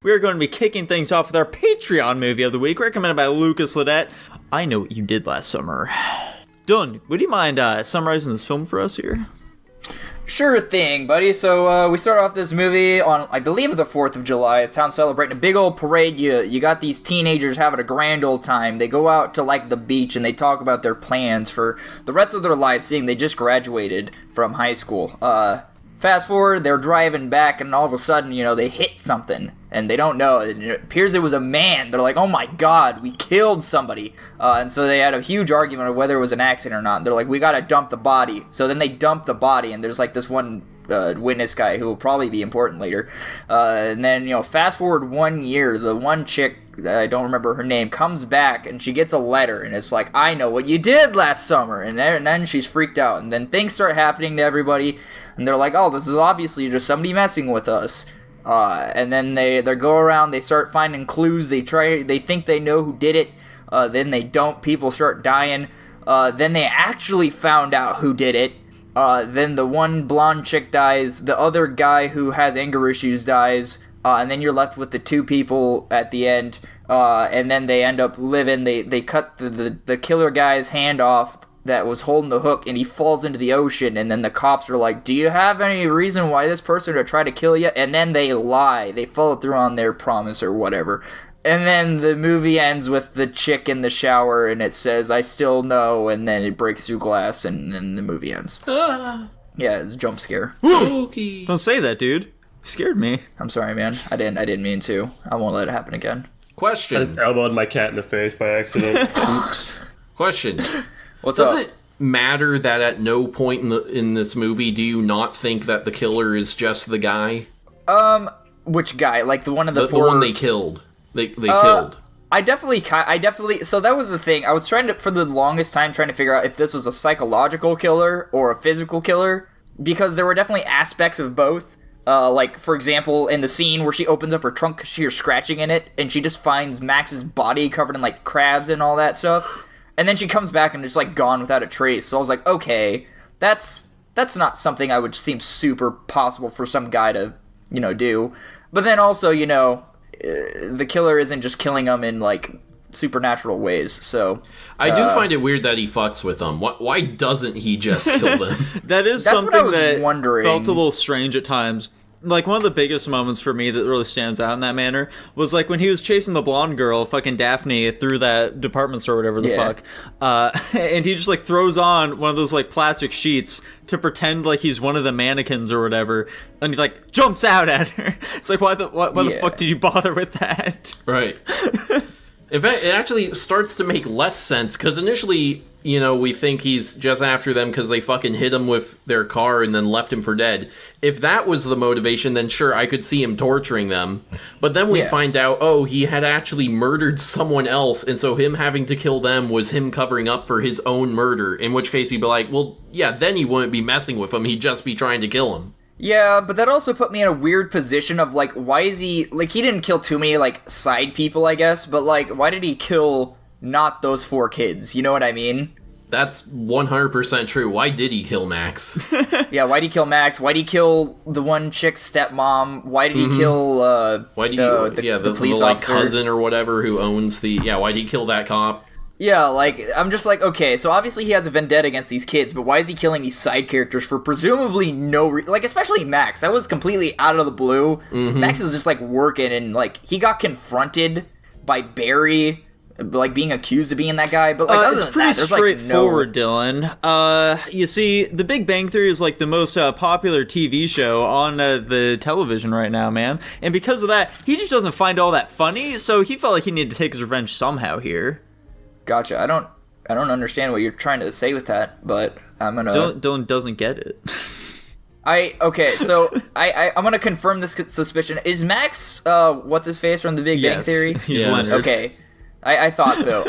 we are going to be kicking things off with our Patreon movie of the week, recommended by Lucas Ledette. I Know What You Did Last Summer. Dylan, would you mind summarizing this film for us here? Sure thing, buddy. So we start off this movie on, I believe, the 4th of July. A town celebrating a big old parade. You got these teenagers having a grand old time. They go out to, like, the beach, and they talk about their plans for the rest of their lives, seeing they just graduated from high school. Fast forward, they're driving back, and all of a sudden, they hit something, and they don't know. It appears it was a man. They're like, oh my god, we killed somebody. And so they had a huge argument of whether it was an accident or not. They're like, we gotta dump the body. So then they dump the body, and there's like this one witness guy who will probably be important later. And then, fast forward 1 year, the one chick, I don't remember her name, comes back, and she gets a letter, and it's like, I know what you did last summer. And then she's freaked out, and then things start happening to everybody. And they're like, oh, this is obviously just somebody messing with us. And then they go around, they start finding clues, they think they know who did it, then they don't, people start dying. Then they actually found out who did it. Then the one blonde chick dies, the other guy who has anger issues dies, and then you're left with the two people at the end. And then they end up living, they cut the killer guy's hand off that was holding the hook, and he falls into the ocean, and then the cops are like, do you have any reason why this person would try to kill you? And then they lie. They follow through on their promise or whatever. And then the movie ends with the chick in the shower, and it says, I still know, and then it breaks through glass, and then the movie ends. Yeah, it's a jump scare. Okay. Don't say that, dude. Scared me. I'm sorry, man. I didn't mean to. I won't let it happen again. Question. I just elbowed my cat in the face by accident. Oops. Question. Does it matter that at no point in this movie do you not think that the killer is just the guy? Which guy? Like the one of the four... The one they killed. They killed. I definitely... So that was the thing. I was trying to, for the longest time, trying to figure out if this was a psychological killer or a physical killer, because there were definitely aspects of both. Like, for example, in the scene where she opens up her trunk, she hears scratching in it, and she just finds Max's body covered in, like, crabs and all that stuff. And then she comes back and it's like gone without a trace. So I was like, okay, that's not something I would seem super possible for some guy to, do. But then also, the killer isn't just killing them in like supernatural ways. So I do find it weird that he fucks with them. Why doesn't he just kill them? That's something what I was that wondering. Felt a little strange at times. Like, one of the biggest moments for me that really stands out in that manner was, like, when he was chasing the blonde girl, fucking Daphne, through that department store or whatever the fuck. And he just, like, throws on one of those, like, plastic sheets to pretend like he's one of the mannequins or whatever. And he, like, jumps out at her. It's like, why the fuck did you bother with that? Right. In fact, it actually starts to make less sense, because initially, we think he's just after them because they fucking hit him with their car and then left him for dead. If that was the motivation, then sure, I could see him torturing them. But then we find out, he had actually murdered someone else, and so him having to kill them was him covering up for his own murder, in which case he'd be like, well, yeah, then he wouldn't be messing with him, he'd just be trying to kill him. Yeah, but that also put me in a weird position of, like, why is he... Like, he didn't kill too many, like, side people, I guess, but, like, why did he kill not those 4 kids? You know what I mean? That's 100% true. Why did he kill Max? Yeah, why did he kill Max? Why did he kill the one chick's stepmom? Why did he kill, why did the police like, officer? cousin or whatever who owns the... Yeah, why did he kill that cop? Yeah, like, I'm just like, okay, so obviously he has a vendetta against these kids, but why is he killing these side characters for presumably no like, especially Max. That was completely out of the blue. Mm-hmm. Max is just, like, working, and, like, he got confronted by Barry, like, being accused of being that guy, but, like, other it's pretty than that, straightforward, Dylan. You see, The Big Bang Theory is, like, the most popular TV show on the television right now, man. And because of that, he just doesn't find all that funny, so he felt like he needed to take his revenge somehow here. Gotcha. I don't understand what you're trying to say with that, but I'm gonna... Dylan doesn't get it. Okay, so I'm gonna confirm this suspicion. Is Max, what's his face from The Big Bang Theory? He's Leonard. Okay. I thought so.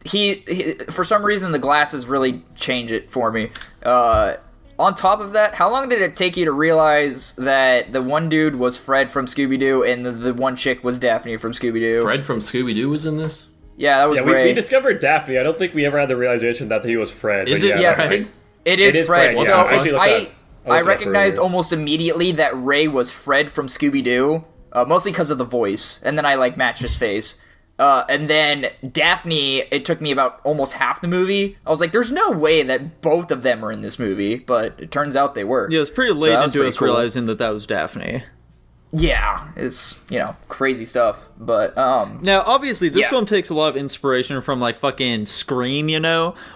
He for some reason the glasses really change it for me. On top of that, how long did it take you to realize that the one dude was Fred from Scooby-Doo and the one chick was Daphne from Scooby-Doo? Fred from Scooby-Doo was in this? Yeah, that was Ray. We discovered Daphne. I don't think we ever had the realization that he was Fred. Is it Fred? It is Fred. Yeah, So I recognized almost immediately that Ray was Fred from Scooby-Doo. mostly because of the voice, and then I like matched his face. And then Daphne, it took me about almost half the movie. I was like, there's no way that both of them are in this movie, but it turns out they were. Yeah, it's pretty late into us realizing that was Daphne. Yeah, it's, crazy stuff, but, Now, obviously, this film takes a lot of inspiration from, like, fucking Scream,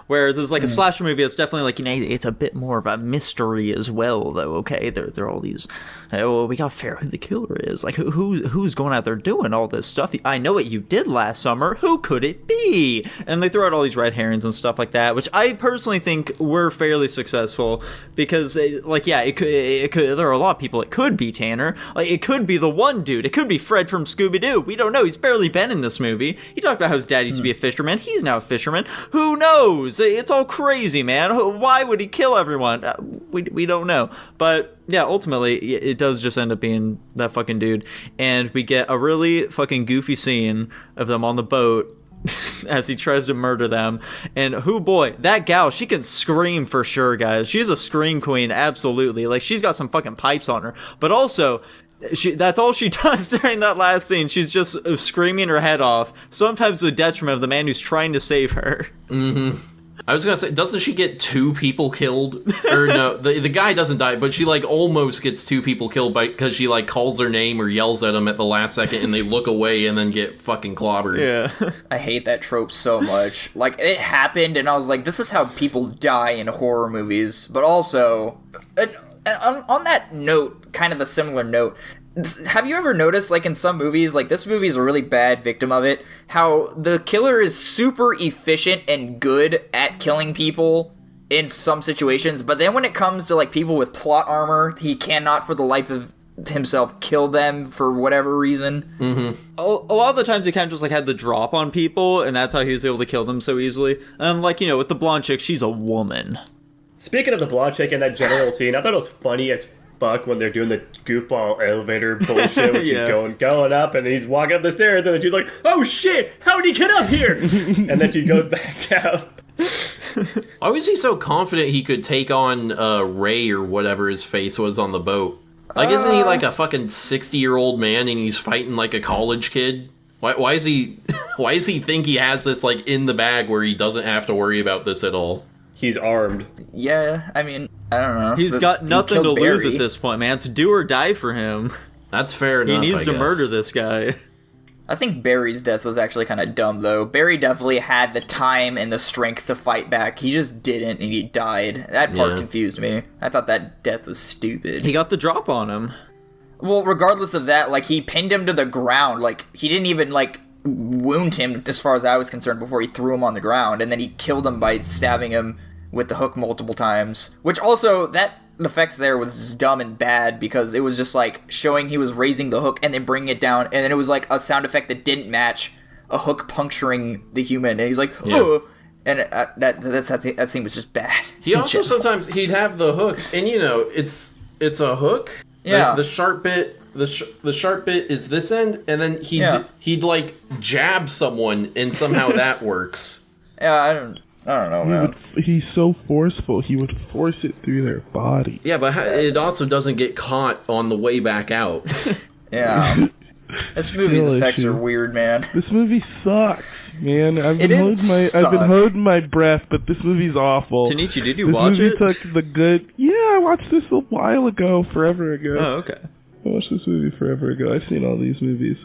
where there's, like, a slasher movie that's definitely, like, it's a bit more of a mystery as well, though, okay? There are all these, we gotta figure out who the killer is. Like, who's going out there doing all this stuff? I know what you did last summer. Who could it be? And they throw out all these red herrings and stuff like that, which I personally think were fairly successful, because, it could, there are a lot of people it could be, Tanner. Like, it could be the one dude. It could be Fred from Scooby-Doo. We don't know. He's barely been in this movie. He talked about how his dad used to be a fisherman. He's now a fisherman. Who knows? It's all crazy, man. Why would he kill everyone? We don't know. But yeah, ultimately, it does just end up being that fucking dude. And we get a really fucking goofy scene of them on the boat as he tries to murder them. And boy, that gal, she can scream for sure, guys. She's a scream queen, absolutely. Like, she's got some fucking pipes on her. But also, that's all she does during that last scene. She's just screaming her head off, sometimes to the detriment of the man who's trying to save her. Mm-hmm. I was gonna say, doesn't she get 2 people killed? Or no, the guy doesn't die, but she, like, almost gets 2 people killed because she, like, calls their name or yells at them at the last second, and they look away and then get fucking clobbered. Yeah. I hate that trope so much. Like, it happened, and I was like, this is how people die in horror movies. But also, on that note, kind of a similar note, have you ever noticed, like, in some movies, like, this movie is a really bad victim of it, how the killer is super efficient and good at killing people in some situations, but then when it comes to, like, people with plot armor, he cannot for the life of himself kill them for whatever reason. Mm-hmm. A lot of the times he kind of just, like, had the drop on people, and that's how he was able to kill them so easily. And, like, with the blonde chick, she's a woman. Speaking of the blonde chick in that general scene, I thought it was funny as fuck when they're doing the goofball elevator bullshit, which is going up, and he's walking up the stairs, and then she's like, "Oh shit, how did he get up here?" And then she goes back down. Why was he so confident he could take on Ray or whatever his face was on the boat? Like, isn't he like a fucking 60-year-old man and he's fighting like a college kid? Why is he why does he think he has this, like, in the bag where he doesn't have to worry about this at all? He's armed. Yeah, I mean, I don't know. He's got nothing to Barry. lose at this point, man. It's do or die for him. That's fair enough. He needs I to guess. murder this guy. I think Barry's death was actually kind of dumb, though. Barry definitely had the time and the strength to fight back. He just didn't, and he died. That part confused me. I thought that death was stupid. He got the drop on him. Well, regardless of that, like, he pinned him to the ground. Like, he didn't even, like, wound him, as far as I was concerned, before he threw him on the ground. And then he killed him by stabbing him with the hook multiple times. Which also, that effects there was just dumb and bad, because it was just, like, showing he was raising the hook and then bringing it down, and then it was, like, a sound effect that didn't match a hook puncturing the human, and he's like, "Ugh." And that scene was just bad. He also sometimes, he'd have the hook, and it's a hook. Yeah. The sharp bit, the sharp bit is this end, and then he'd like jab someone, and somehow that works. Yeah, I don't know, man. He's so forceful. He would force it through their body. Yeah, but it also doesn't get caught on the way back out. Yeah. This movie's effects are weird, man. This movie sucks, man. I've been suck. holding my breath, but this movie's awful. Tanichi, did you watch it? This movie took the good... Yeah, I watched this a while ago, forever ago. Oh, okay. I watched this movie forever ago. I've seen all these movies.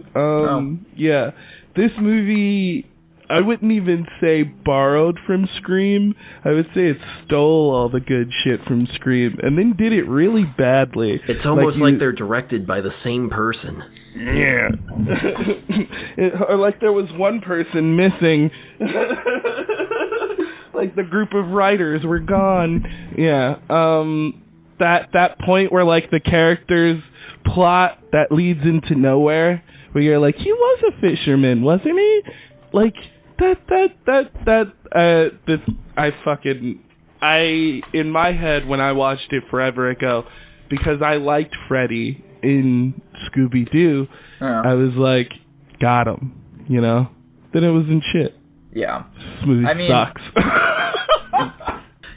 Yeah. This movie, I wouldn't even say borrowed from Scream. I would say it stole all the good shit from Scream, and then did it really badly. It's almost like they're directed by the same person. Yeah. Or like there was one person missing. Like the group of writers were gone. Yeah. That point where, like, the character's plot that leads into nowhere, where you're like, he was a fisherman, wasn't he? Like, in my head, when I watched it forever ago, because I liked Freddy in Scooby-Doo, I was like, got him, Then it wasn't shit. Yeah. This movie sucks.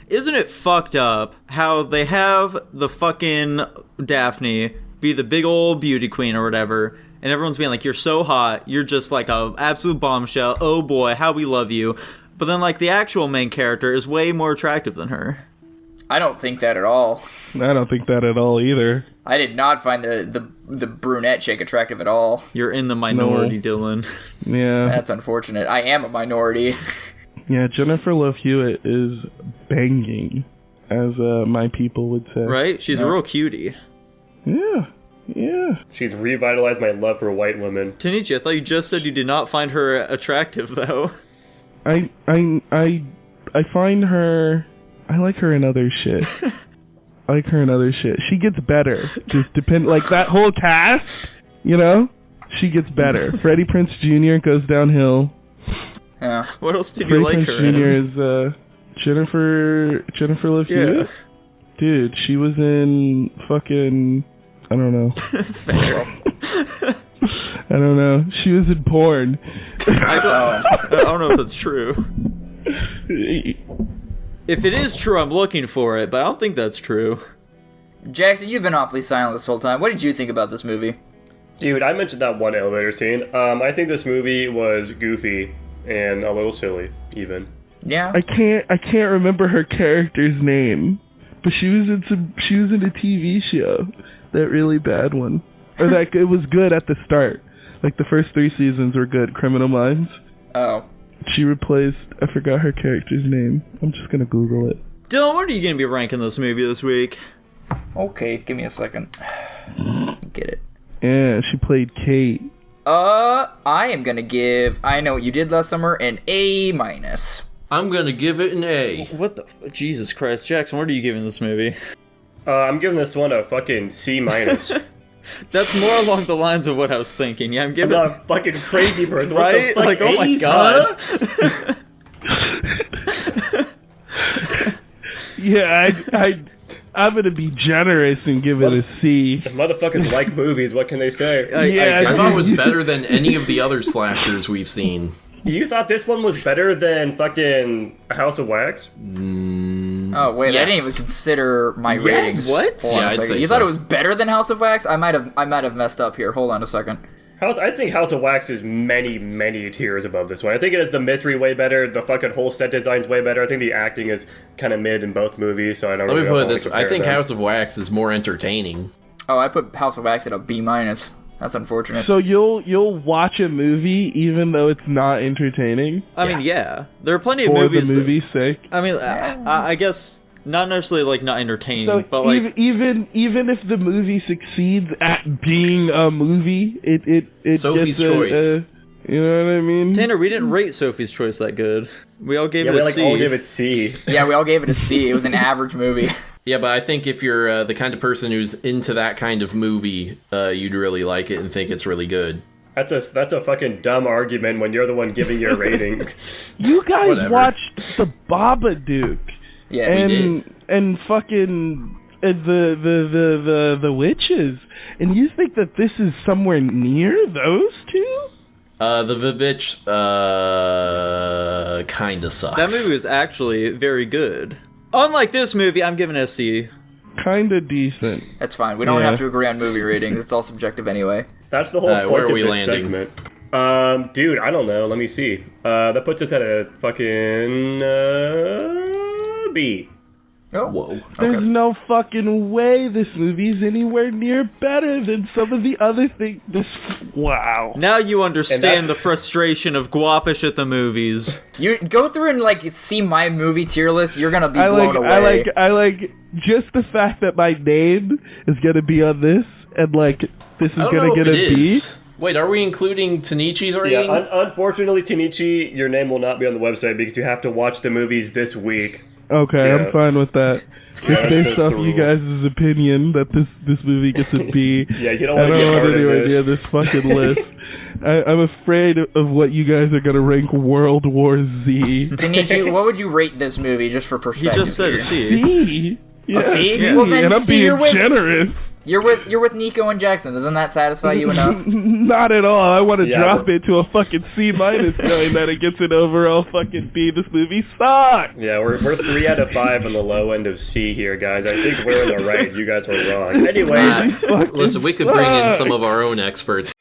Isn't it fucked up how they have the fucking Daphne be the big old beauty queen or whatever, and everyone's being like, you're so hot, you're just like a absolute bombshell, oh boy, how we love you. But then like the actual main character is way more attractive than her. I don't think that at all. I don't think that at all either. I did not find the brunette chick attractive at all. You're in the minority, No. Dylan. Yeah. That's unfortunate. I am a minority. Yeah, Jennifer Love Hewitt is banging, as my people would say. Right? She's a real cutie. Yeah. She's revitalized my love for white women. Tanichi, I thought you just said you did not find her attractive, though. I find her. I like her in other shit. She gets better. Just depend, like that whole cast, you know. She gets better. Freddie Prinze Jr. goes downhill. Yeah. What else did Freddie you like Prinze her Jr. in? is Jennifer Love Hewitt. Dude, she was in fucking. I don't know. Fair. I don't know. She was in porn. I don't know if that's true. If it is true, I'm looking for it, but I don't think that's true. Jackson, you've been awfully silent this whole time. What did you think about this movie? Dude, I mentioned that one elevator scene. I think this movie was goofy and a little silly, even. Yeah. I can't remember her character's name, but she was in a TV show, that really bad one, or that it was good at the start. Like the first 3 seasons were good. Criminal Minds. Oh. She replaced. I forgot her character's name. I'm just gonna Google it. Dylan, what are you going to be ranking this movie this week? Okay, give me a second. Get it. Yeah, she played Kate. I am gonna give I Know What You Did Last Summer an A-. I'm gonna give it an A. What the... Jesus Christ. Jackson, what are you giving this movie? I'm giving this one a fucking C-. That's more along the lines of what I was thinking. Yeah, I'm I'm giving... not a fucking crazy person. What Right? the fuck? Like, oh my A's, god. huh? Yeah, I'm gonna be generous and give it a C. The motherfuckers like movies, what can they say? I thought it was better than any of the other slashers we've seen. You thought this one was better than fucking House of Wax? Oh wait, I Yes. didn't even consider my Yes. ratings. What? Hold on Yeah, a I'd second. say You so. thought it was better than House of Wax? I might have messed up here. Hold on a second. I think House of Wax is many, many tiers above this one. I think it is the mystery way better, the fucking whole set design's way better. I think the acting is kind of mid in both movies, so I don't Let really me know put if it I this way. wanna I think compare them. House of Wax is more entertaining. Oh, I put House of Wax at a B-. That's unfortunate. So you'll watch a movie even though it's not entertaining I mean, yeah. There are plenty of for movies the movie's sake. I mean, I guess not necessarily, like, not entertaining, So but, like... even if the movie succeeds at being a movie, it Sophie's gets Choice. You know what I mean? Tanner, we didn't rate Sophie's Choice that good. We all gave Yeah, it we a like C. all give it C. Yeah, we all gave it a C. It was an average movie. Yeah, but I think if you're the kind of person who's into that kind of movie, you'd really like it and think it's really good. That's a fucking dumb argument when you're the one giving your rating. You guys Whatever. watched the Babadook Yeah, and fucking the witches, and you think that this is somewhere near those two? The Vivitch, kinda sucks. That movie was actually very good. Unlike this movie, I'm giving it a C. Kinda decent. That's fine. We don't Yeah. have to agree on movie ratings. It's all subjective anyway. That's the whole Alright, point where of are we this landing? segment. Dude, I don't know. Let me see. That puts us at a fucking B. Oh, Whoa. There's Okay. no fucking way this movie's anywhere near better than some of the other things. Wow. Now you And understand that's- the frustration of Guapish at the movies. You go through and like see my movie tier list. You're gonna be I blown away. like just the fact that my name is gonna be on this, and like this is I don't gonna know get if a it B. is. Wait, are we including Tanichi's rating? Yeah, unfortunately, Tanichi, your name will not be on the website because you have to watch the movies this week. Okay, Yeah. I'm fine with that. Yeah, Based that's off the you rule. guys' opinion that this movie gets a B. Yeah, you don't I want don't to get want part of anywhere this. near this fucking list. I'm afraid of what you guys are gonna rank World War Z. Tanichi, what would you rate this movie just for He perspective? just said here? a C. C? Yeah, C? C. Well, then and I'm C, being you're with- generous. You're with Nico and Jackson. Doesn't that satisfy you enough? Not at all. I want to Yeah, drop but- it to a fucking C minus, knowing that it gets an overall fucking B. This movie sucks. Yeah, we're 3 out of 5 on the low end of C here, guys. I think we're in the right. You guys were wrong. Anyways, Fucking Listen, we could bring in sucks. some of our own experts,